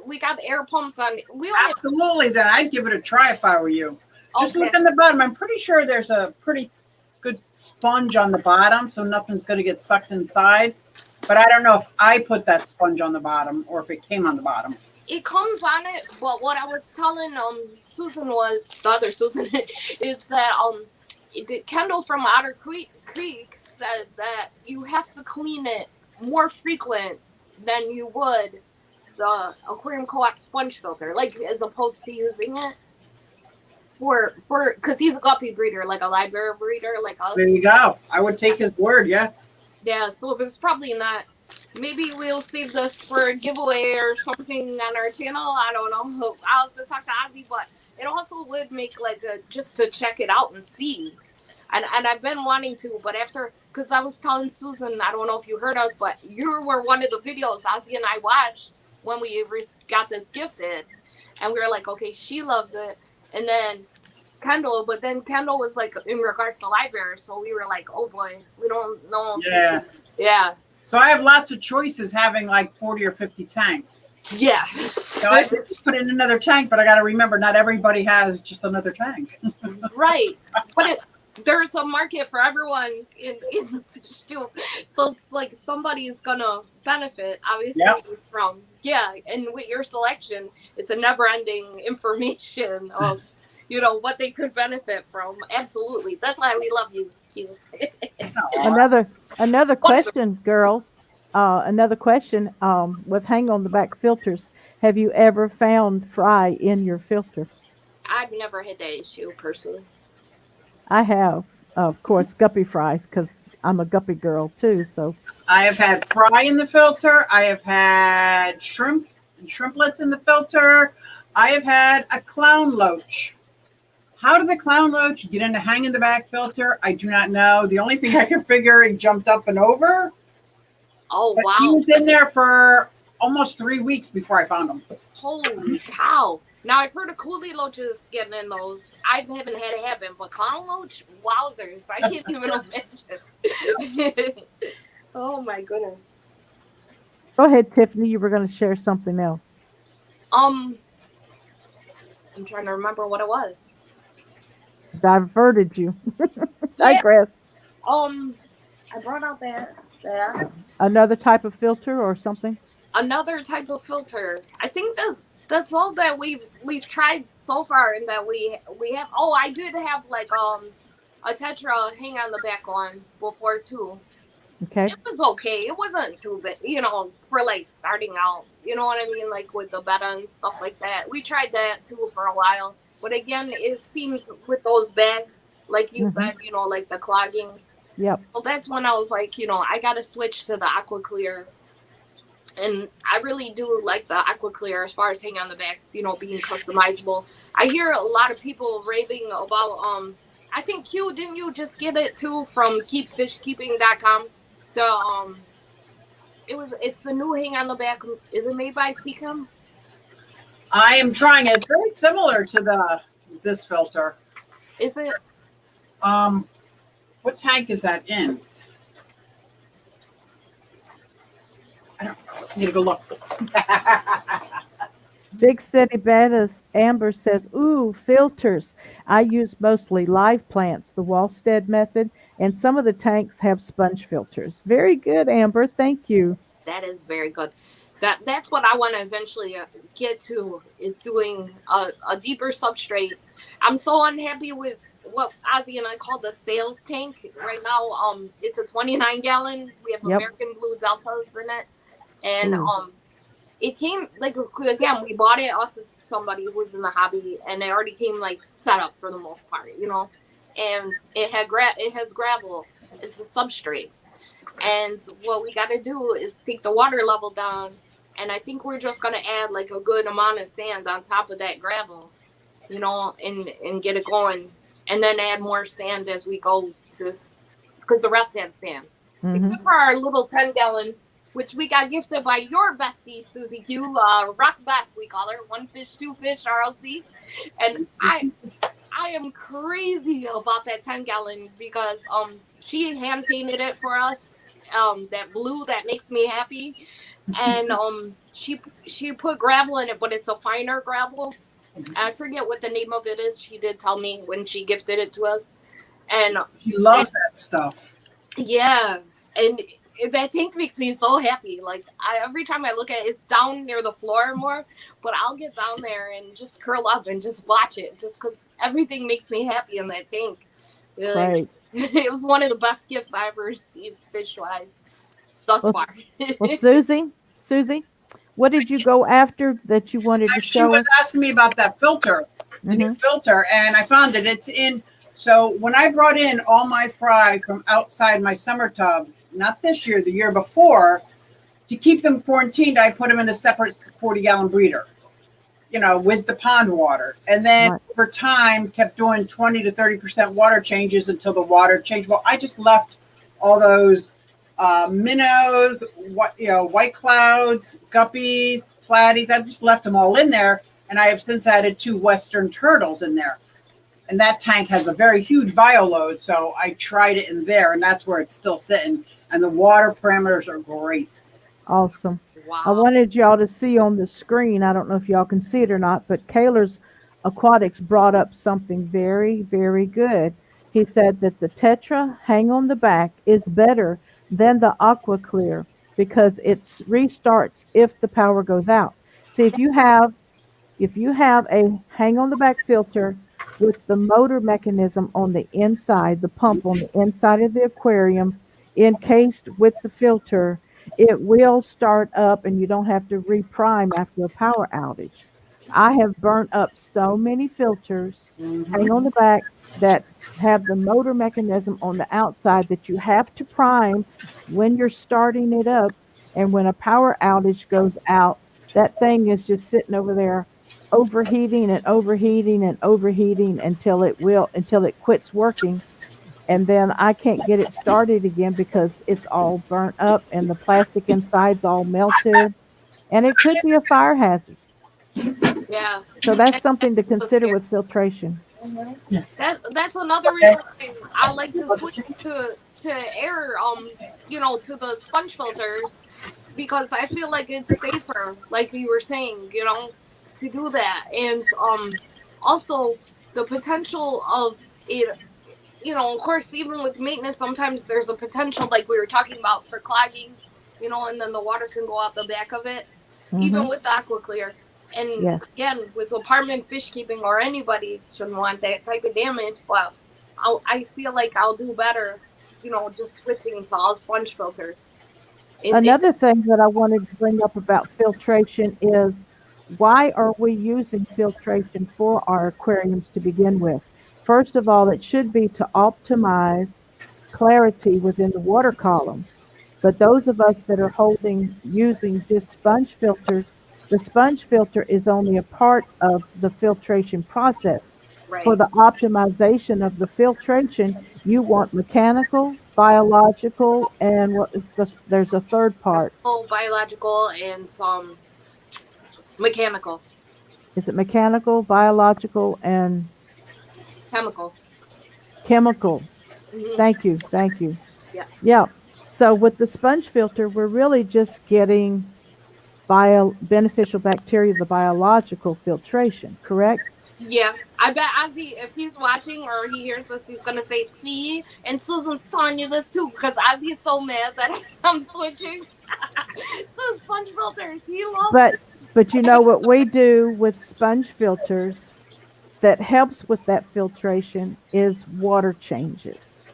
we got air pumps on. We only Absolutely. Then I'd give it a try if I were you. Just Okay. look on the bottom. I'm pretty sure there's a pretty good sponge on the bottom, so nothing's going to get sucked inside. But I don't know if I put that sponge on the bottom or if it came on the bottom. It comes on it, but what I was telling Susan, was the other Susan, is that Kendall from Otter Creek said that you have to clean it more frequent than you would the Aquarium Co-op sponge filter, like as opposed to using it for because he's a guppy breeder, like a library breeder, like us. There you go. I would take his word, yeah. Yeah, so if it's probably not, maybe we'll save this for a giveaway or something on our channel. I don't know. I'll have to talk to Ozzy, but it also would make just to check it out and see. And I've been wanting to, but because I was telling Susan, I don't know if you heard us, but you were one of the videos Ozzy and I watched when we got this gifted. and we were like, okay, she loves it, and then Kendall, but then Kendall was like in regards to library, so we were like, oh boy, we don't know. Yeah. Yeah. So I have lots of choices having like 40 or 50 tanks. Yeah. So I put in another tank, but I got to remember not everybody has just another tank. Right. But there's a market for everyone in the fish too. So it's like somebody's gonna benefit, obviously, from and with your selection, it's a never ending information of what they could benefit from. Absolutely. That's why we love you, Q. Another question, girls. Another question. With hang on the back filters, have you ever found fry in your filter? I've never had that issue personally. I have, of course, guppy fries because I'm a guppy girl too. So I have had fry in the filter. I have had shrimp and shrimplets in the filter. I have had a clown loach. How did the clown loach get in the hang in the back filter? I do not know. The only thing I can figure, it jumped up and over. Oh, But wow. he was in there for almost 3 weeks before I found him. Holy cow. Now, I've heard of coolie loaches getting in those. I haven't had it happen, but clown loach? Wowzers. I can't even imagine. Oh, my goodness. go ahead, Tiffany. You were going to share something else. I'm trying to remember what it was. Diverted you. Yeah. Digress. I brought out that. Another type of filter or something? Another type of filter. I think that's all that we've tried so far, and that we have. Oh, I did have like a Tetra hang on the back one before too. Okay. It was okay. It wasn't too bad, for like starting out. You know what I mean? Like with the beta and stuff like that. We tried that too for a while. But again, it seems with those bags, like you said, like the clogging. Yep. Well, that's when I was like, I got to switch to the Aqua Clear. And I really do like the Aqua Clear as far as hang on the backs, being customizable. I hear a lot of people raving about, I think Q, didn't you just get it too from keepfishkeeping.com? It's the new hang on the back. Is it made by Seacom? I am trying it. It's very similar to the Zest filter. Is it? What tank is that in? I don't know. I need to go look. Big City Betas Amber says, ooh, filters. I use mostly live plants, the Wallstead method, and some of the tanks have sponge filters. Very good, Amber. Thank you. That is very good. That's what I want to eventually get to, is doing a deeper substrate. I'm so unhappy with what Ozzy and I call the sales tank right now. It's a 29 gallon. We have American Blue Deltas in it, and it came like, again, we bought it off of somebody who was in the hobby, and it already came like set up for the most part, and it has gravel as the substrate. And what we got to do is take the water level down, and I think we're just going to add like a good amount of sand on top of that gravel, and get it going, and then add more sand as we go because the rest have sand. Except for our little 10 gallon, which we got gifted by your bestie, Susie Q, Rock Beth, we call her, 1 Fish, 2 Fish, RLC. And I am crazy about that 10 gallon because she hand painted it for us. That blue that makes me happy, and she put gravel in it, but it's a finer gravel. I forget what the name of it is. She did tell me when she gifted it to us, and She loves that stuff. Yeah, and that tank makes me so happy. Like every time I look at it, it's down near the floor more, but I'll get down there and just curl up and just watch it, just because everything makes me happy in that tank. Right. It was one of the best gifts I ever received fish-wise thus far. Well, Susie, what did you go after that you wanted to She show was us? asking me about that filter, the new filter, and I found it. It's in. So when I brought in all my fry from outside my summer tubs, not this year, the year before, to keep them quarantined, I put them in a separate 40-gallon breeder, with the pond water. And then over time, kept doing 20 to 30% water changes until the water changed. Well, I just left all those minnows, white clouds, guppies, platies. I just left them all in there. And I have since added 2 Western turtles in there. And that tank has a very huge bioload, so I tried it in there, and that's where it's still sitting. And the water parameters are great. Awesome. I Wow. wanted y'all to see on the screen. I don't know if y'all can see it or not, but Kaler's Aquatics brought up something very, very good. He said that the Tetra hang on the back is better than the Aqua Clear because it restarts if the power goes out. See, if you have a hang on the back filter with the motor mechanism on the inside, the pump on the inside of the aquarium encased with the filter, it will start up and you don't have to reprime after a power outage. I have burnt up so many filters hang on the back that have the motor mechanism on the outside that you have to prime when you're starting it up. And when a power outage goes out, that thing is just sitting over there overheating and overheating and overheating until it quits working, and then I can't get it started again because it's all burnt up and the plastic inside's all melted, and it could be a fire hazard. Yeah. So that's And something to that's consider with filtration. that's another Okay. reason why I like to switch to air, to the sponge filters, because I feel like it's safer, like you were saying, to do that. And also the potential of it, of course, even with maintenance, sometimes there's a potential, like we were talking about, for clogging, and then the water can go out the back of it, Hmm. even with the aqua clear. And Yes. again, with apartment fish keeping, or anybody shouldn't want that type of damage, but I feel like I'll do better, just switching to all sponge filters. It Another thing that I wanted to bring up about filtration is why are we using filtration for our aquariums to begin with? First of all, it should be to optimize clarity within the water column. But those of us that are using just sponge filters, the sponge filter is only a part of the filtration process. For right. the optimization of the filtration, you want mechanical, biological, and there's a third part. Chemical, biological, and some mechanical. Is it mechanical, biological, and Chemical. chemical? Hmm. Thank you. Thank you. Yeah. Yeah. So with the sponge filter, we're really just getting beneficial bacteria, the biological filtration, correct? Yeah, I bet Ozzy, if he's watching or he hears this, he's gonna say, "See," and Susan's telling you this too, because Ozzy is so mad that I'm switching to sponge filters. He loves But but you know what we do with sponge filters that helps with that filtration is water changes.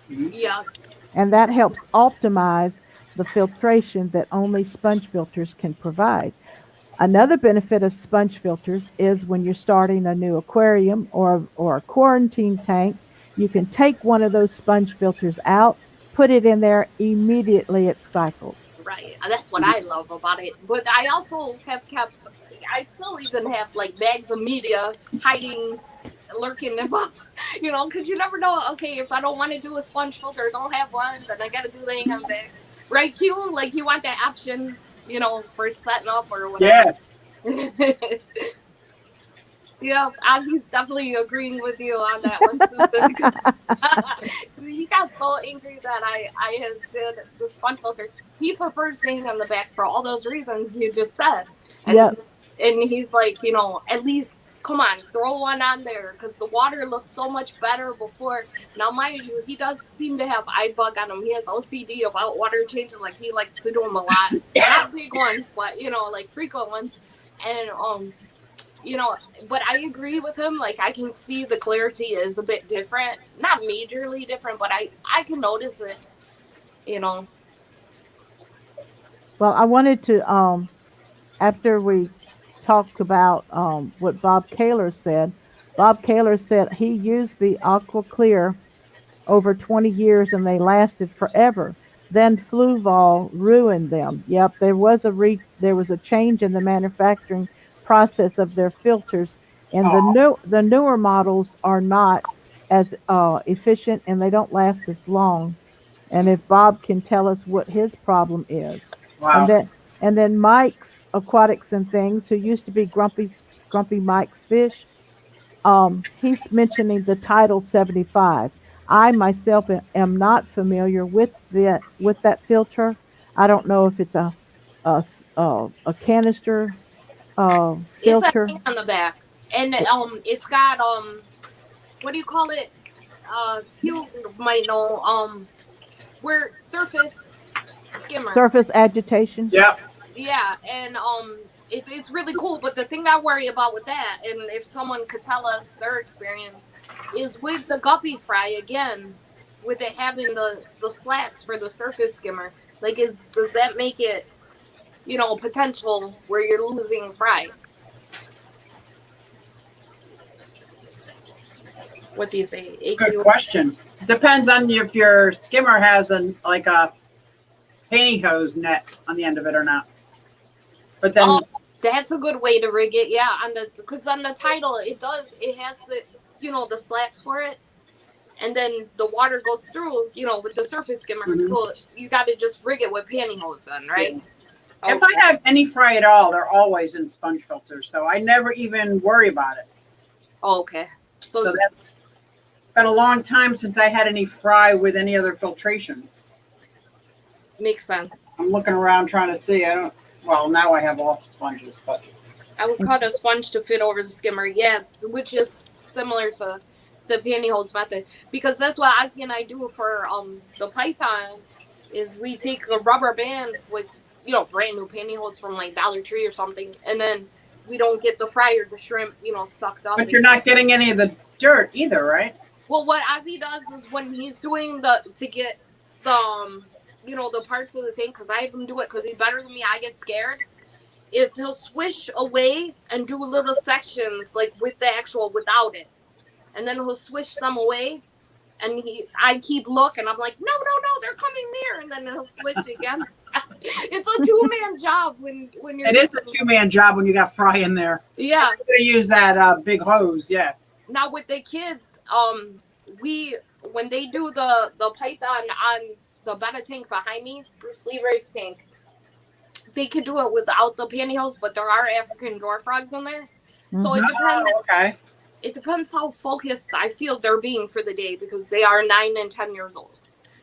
it. Yes. And that helps optimize the filtration that only sponge filters can provide. Another benefit of sponge filters is when you're starting a new aquarium or a quarantine tank, you can take one of those sponge filters out, put it in there, immediately it's cycled. Right. That's what I love about it. But I also have kept, I still even have like bags of media hiding, lurking above, because you never know. Okay, if I don't want to do a sponge filter, don't have one, then I got to do the hang on bag. Right, Q? Like you want that option, for setting up or whatever. Yeah. Yeah, Ozzy's definitely agreeing with you on that one, Susan. He got so angry that I had did the sponge filter. He prefers staying on the back for all those reasons you just said, and Yep. and he's like, at least come on, throw one on there because the water looks so much better before. Now, mind you, he does seem to have eye bug on him. He has OCD about water changing. Like he likes to do them a lot, not big ones, but like frequent ones, and you know, but I agree with him. Like I can see the clarity is a bit different, not majorly different, but I can notice it. You know. Well, I wanted to after we talked about what Bob Kaler said he used the Aqua Clear over 20 years and they lasted forever. Then Fluval ruined them. Yep, there was a change in the manufacturing process of their filters, and Oh, the newer models are not as efficient and they don't last as long. And if Bob can tell us what his problem is, and wow. then Mike's Aquatics and Things, who used to be Grumpy Grumpy Mike's Fish. He's mentioning the Title 75. I myself am not familiar with that filter. I don't know if it's a canister It's a filter. thing on the back, and it's got what do you call it? You might know where surface skimmer. Surface agitation. Yep. Yeah, and it's really cool. But the thing I worry about with that, and if someone could tell us their experience, is with the guppy fry again, with it having the slats for the surface skimmer. Like, does that make it, potential where you're losing fry? What do you say? Good question. Depends on if your skimmer has a pantyhose net on the end of it or not. But then That's a good way to rig it. Yeah, because on the title it has the slats for it, and then the water goes through with the surface skimmer. Mhm. So you got to just rig it with pantyhose then, right? If I have any fry at all, they're always in sponge filters, so I never even worry about it. Okay. So that's been a long time since I had any fry with any other filtration. Makes sense. I'm looking around trying to see. Well, now I have all sponges, but I would cut a sponge to fit over the skimmer. Yeah, which is similar to the pantyhose method, because that's what Ozzy and I do for the Python. Is we take a rubber band with brand new pantyhose from like Dollar Tree or something, and then we don't get the fry or the shrimp sucked up. but you're not getting any of the dirt either, right? Well, what Ozzy does is when he's doing to get the the parts of the tank, because I have him do it because he's better than me. I get scared. Is he'll swish away and do little sections like with the actual without it, and then he'll swish them away, and I keep looking. I'm like, no, they're coming near, and then he'll switch again. It's a 2-man job when you're. It is a 2-man job when you got fry in there. Yeah. I'm gonna use that big hose. Yeah. Now with the kids, when they do the Python on the betta tank behind me, Bruce Leroy's tank, they could do it without the pantyhose, but there are African dwarf frogs in there. So it depends. Oh, okay. It depends how focused I feel they're being for the day, because they are 9 and 10 years old.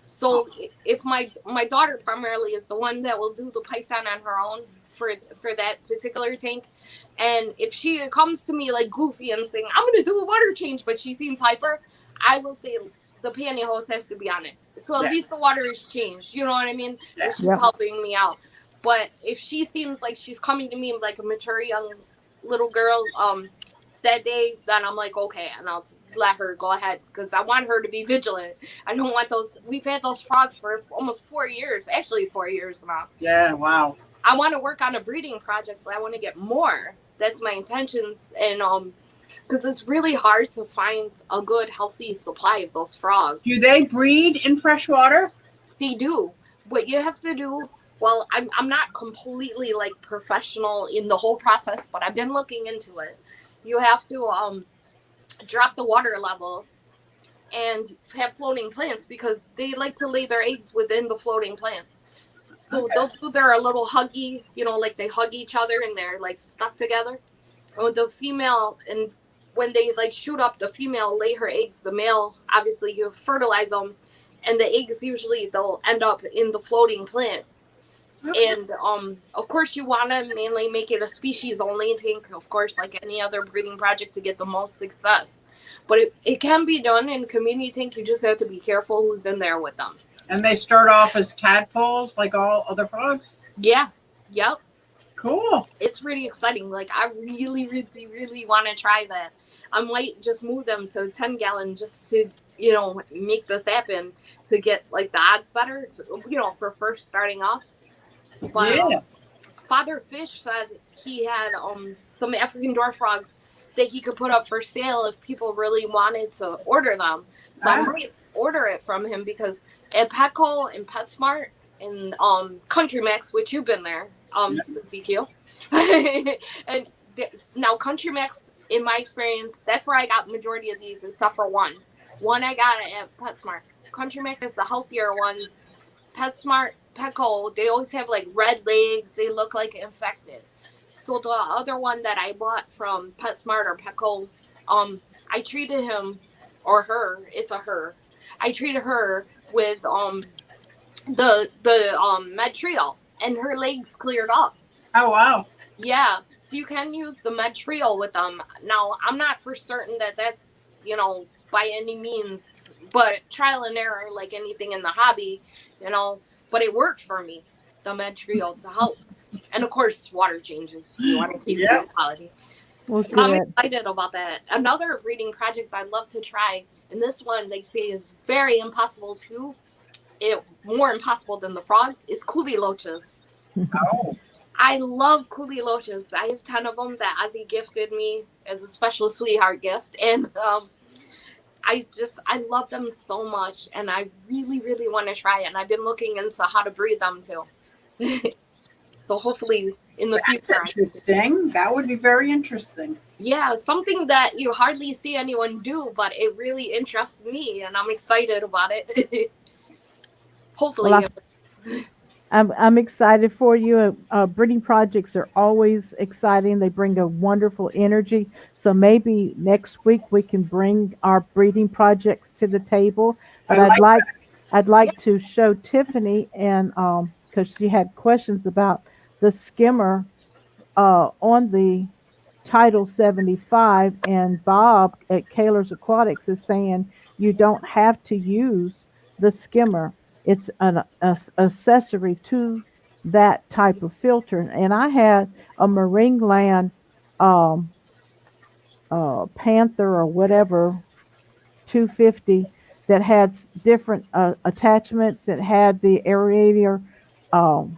So if my daughter primarily is the one that will do the Python on her own for that particular tank, and if she comes to me like goofy and saying, I'm going to do a water change, but she seems hyper, I will say the pantyhose has to be on it. So at least the water is changed. You know what I mean? Yeah. She's helping me out. But if she seems like she's coming to me like a mature young little girl that day, then I'm like, okay, and I'll let her go ahead, because I want her to be vigilant. I don't want those. We've had those frogs for almost 4 years, actually 4 years now. Yeah, wow. I want to work on a breeding project. I want to get more. That's my intentions, and because it's really hard to find a good, healthy supply of those frogs. Do they breed in fresh water? They do. What you have to do, well, I'm not completely like professional in the whole process, but I've been looking into it. You have to drop the water level and have floating plants, because they like to lay their eggs within the floating plants. So they'll do their little huggy, like they hug each other and they're like stuck together. And the female, and when they like shoot up, the female lay her eggs. The male, obviously, you fertilize them, and the eggs usually they'll end up in the floating plants. And of course, you want to mainly make it a species only tank, of course, like any other breeding project, to get the most success. But it can be done in community tank. You just have to be careful who's in there with them. And they start off as tadpoles like all other frogs? Yeah. Yep. Cool. It's really exciting. Like, I really, really, really want to try that. I might just move them to 10 gallon just to, make this happen, to get like the odds better, for first starting off. But Father Fish said he had some African dwarf frogs that he could put up for sale if people really wanted to order them. So I might order it from him, because at Petco and PetSmart and Country Max, which you've been there, CQ, and now Country Max, in my experience, that's where I got majority of these, except for one. One I got at PetSmart. Country Max is the healthier ones. PetSmart, Petco, they always have like red legs. They look like infected. So the other one that I bought from PetSmart or Petco, I treated him or her. It's a her. I treated her with the Medtrio, and her legs cleared up. Oh, wow. Yeah, so you can use the Medtrio with them. Now, I'm not for certain that that's, by any means, but trial and error, like anything in the hobby, but it worked for me, the Medtrio, to help. And of course, water changes. You want to keep Yep. the quality. Well, So I'm good. excited about that. Another breeding project I'd love to try, and this one they say is very impossible too. More impossible than the frogs is coolie loaches. Oh. I love coolie loaches. I have 10 of them that Ozzy gifted me as a special sweetheart gift, and I love them so much, and I really, really want to try it. And I've been looking into how to breed them too. So hopefully in the That's future. interesting. That would be very interesting. Yeah, something that you hardly see anyone do, but it really interests me, and I'm excited about it. Hopefully. Well, I'm excited for you. Breeding projects are always exciting. They bring a wonderful energy. So maybe next week we can bring our breeding projects to the table. But I'd like to show Tiffany, and because she had questions about the skimmer on the Title 75, and Bob at Kaler's Aquatics is saying you don't have to use the skimmer. It's an accessory to that type of filter. And I had a Marine Land um, Panther or whatever 250 that had different attachments. That had the aerator um,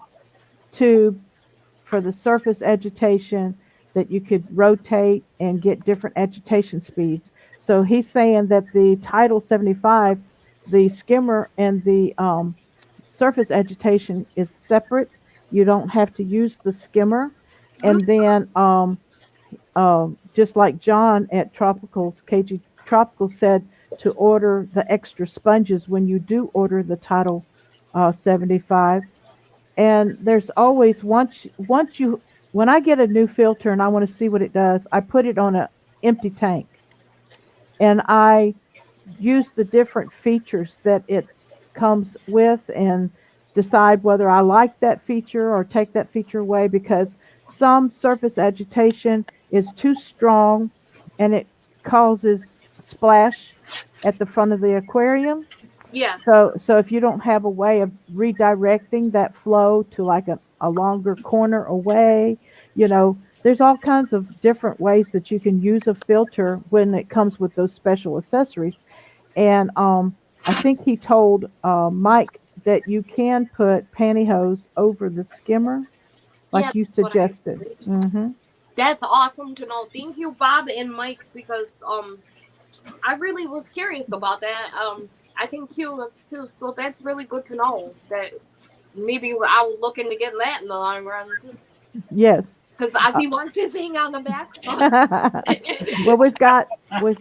tube for the surface agitation, that you could rotate and get different agitation speeds. So he's saying that the Title 75, the skimmer and the surface agitation is separate. You don't have to use the skimmer. And then just like John at Tropicals, KG Tropical said to order the extra sponges when you do order the Title 75. And there's always once you when I get a new filter and I want to see what it does, I put it on an empty tank, and I use the different features that it comes with and decide whether I like that feature or take that feature away, because some surface agitation is too strong and it causes splash at the front of the aquarium. Yeah. So if you don't have a way of redirecting that flow to like a longer corner away, there's all kinds of different ways that you can use a filter when it comes with those special accessories. And I think he told Mike that you can put pantyhose over the skimmer, like Yeah, you that's what I suggested. agree. Hmm. That's awesome to know. Thank you, Bob and Mike, because I really was curious about that. I think Q was too, so that's really good to know that maybe I'll look into getting that in the long run too. Yes. Because Ozzy wants his thing on the back. So. Well, we've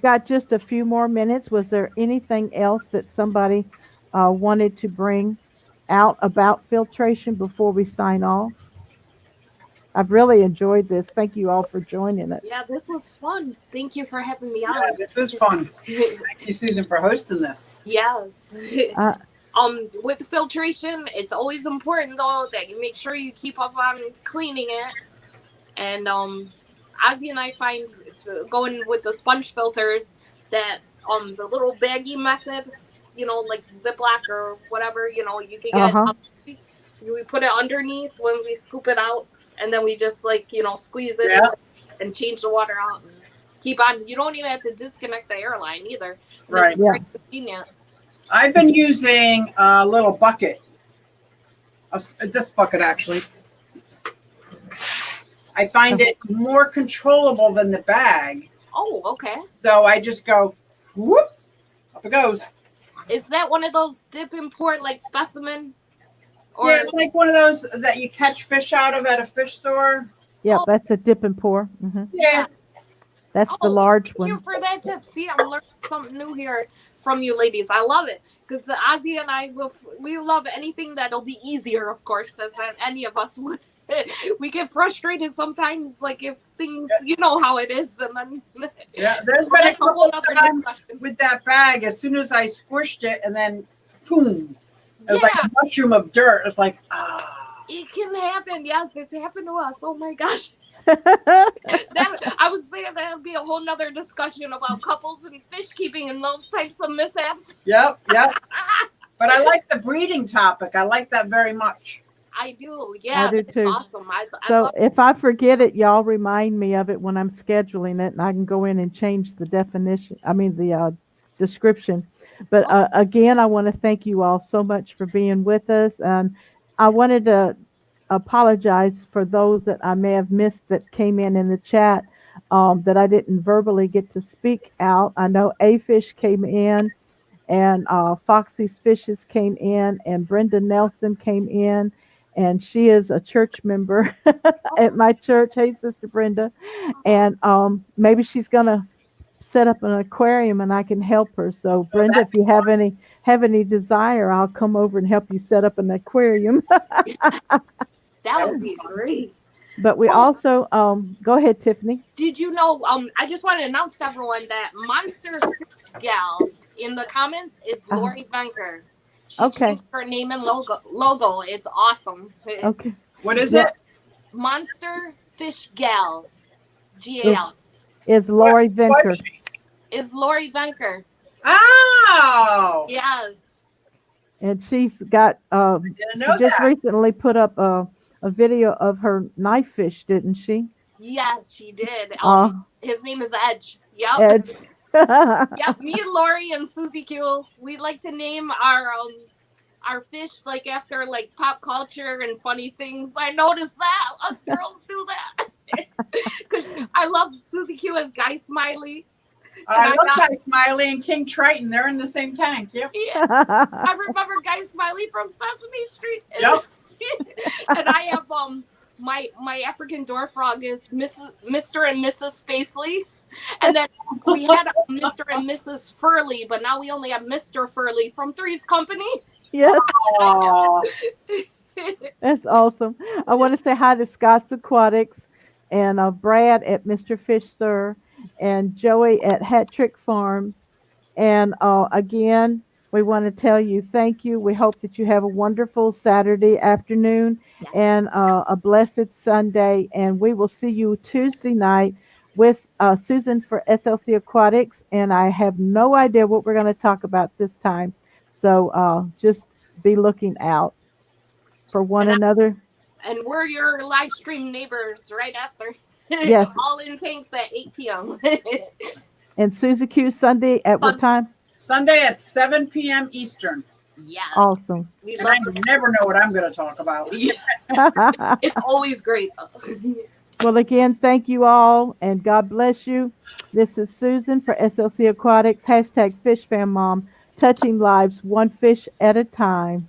got just a few more minutes. Was there anything else that somebody wanted to bring out about filtration before we sign off? I've really enjoyed this. Thank you all for joining us. Yeah, this was fun. Thank you for having me Yeah, on. this is fun. Thank you, Susan, for hosting this. Yes. Uh, With filtration, it's always important though that you make sure you keep up on cleaning it. And Ozzy and I find going with the sponge filters that the little baggy method, like Ziploc or whatever, you can get. Uh-huh. We put it underneath when we scoop it out, and then we just squeeze it Yeah. and change the water out and keep on. You don't even have to disconnect the airline either. And Right. It's very convenient. I've been using a little bucket. This bucket, actually. I find it more controllable than the bag. Oh, okay. So I just go, whoop, up it goes. Is that one of those dip and pour like specimen? Yeah, it's like one of those that you catch fish out of at a fish store. Yeah, Oh. that's a dip and pour. Hmm. Yeah. That's the Oh, large Thank you one. for that tip. See, I'm learning something new here from you ladies. I love it because Ozzy and I we love anything that'll be easier, of course, as any of us would. we get frustrated sometimes, like if things, you know how it is, and then Yeah, there's been a that's a couple whole of other times discussion. with that bag. As soon as I squished it, and then boom, it was like Yeah. a mushroom of dirt. It's like It can happen. Yes, it's happened to us. Oh my gosh. That I was saying that would be a whole nother discussion about couples and fish keeping and those types of mishaps. Yep. But I like the breeding topic. I like that very much. I do. Yeah, I do that's too. awesome. I So love if I forget it, y'all remind me of it when I'm scheduling it, and I can go in and change the definition. I mean the description. But again, I want to thank you all so much for being with us, and I wanted to apologize for those that I may have missed that came in the chat, that I didn't verbally get to speak out. I know A Fish came in, and Foxy's Fishes came in, and Brenda Nelson came in, and she is a church member at my church. Hey, Sister Brenda, and maybe she's gonna set up an aquarium, and I can help her. So, Brenda, if you have any desire, I'll come over and help you set up an aquarium. that would be great. But we also go ahead, Tiffany. Did you know? I just want to announce to everyone that Monster Fish Gal in the comments is Lori Venker. She Okay. changed her name and logo. It's awesome. Okay. What is Yeah. it? Monster Fish Gal. GAL. Is Lori What Venker. is she? Is Lori Venker. Oh, Yes. And she's got didn't she know just that. recently put up a video of her knife fish, didn't she? Yes, she did. Uh, His name is Edge. Yep. Edge. Yep. Me and Lori and Susie Q, we like to name our fish like after like pop culture and funny things. I noticed that us girls do that because I love Susie Q as Guy Smiley. I And love Guy Smiley and King Triton. They're in the same tank. Yep. Yeah, I remember Guy Smiley from Sesame Street. Yep. And I have my African door frog is Mr. and Mrs. Spacely. And then we had Mr. and Mrs. Furley, but now we only have Mr. Furley from Three's Company. Yes, Oh, that's awesome. I want to say hi to Scott's Aquatics, and Brad at Mr. Fish Sir, and Joey at Hat Trick Farms. And again, we want to tell you thank you. We hope that you have a wonderful Saturday afternoon and a blessed Sunday. And we will see you Tuesday night with Susan for SLC Aquatics. And I have no idea what we're going to talk about this time. So just be looking out for one another. And we're your live stream neighbors right after. Yes. All in tanks at 8 p.m. And Susie Q Sunday at what time? Sunday at 7 p.m. Eastern. Yes. Awesome. We And love I never know what I'm going to talk about. It's always great. Well, again, thank you all, and God bless you. This is Susan for SLC Aquatics, #FishFamMom, touching lives one fish at a time.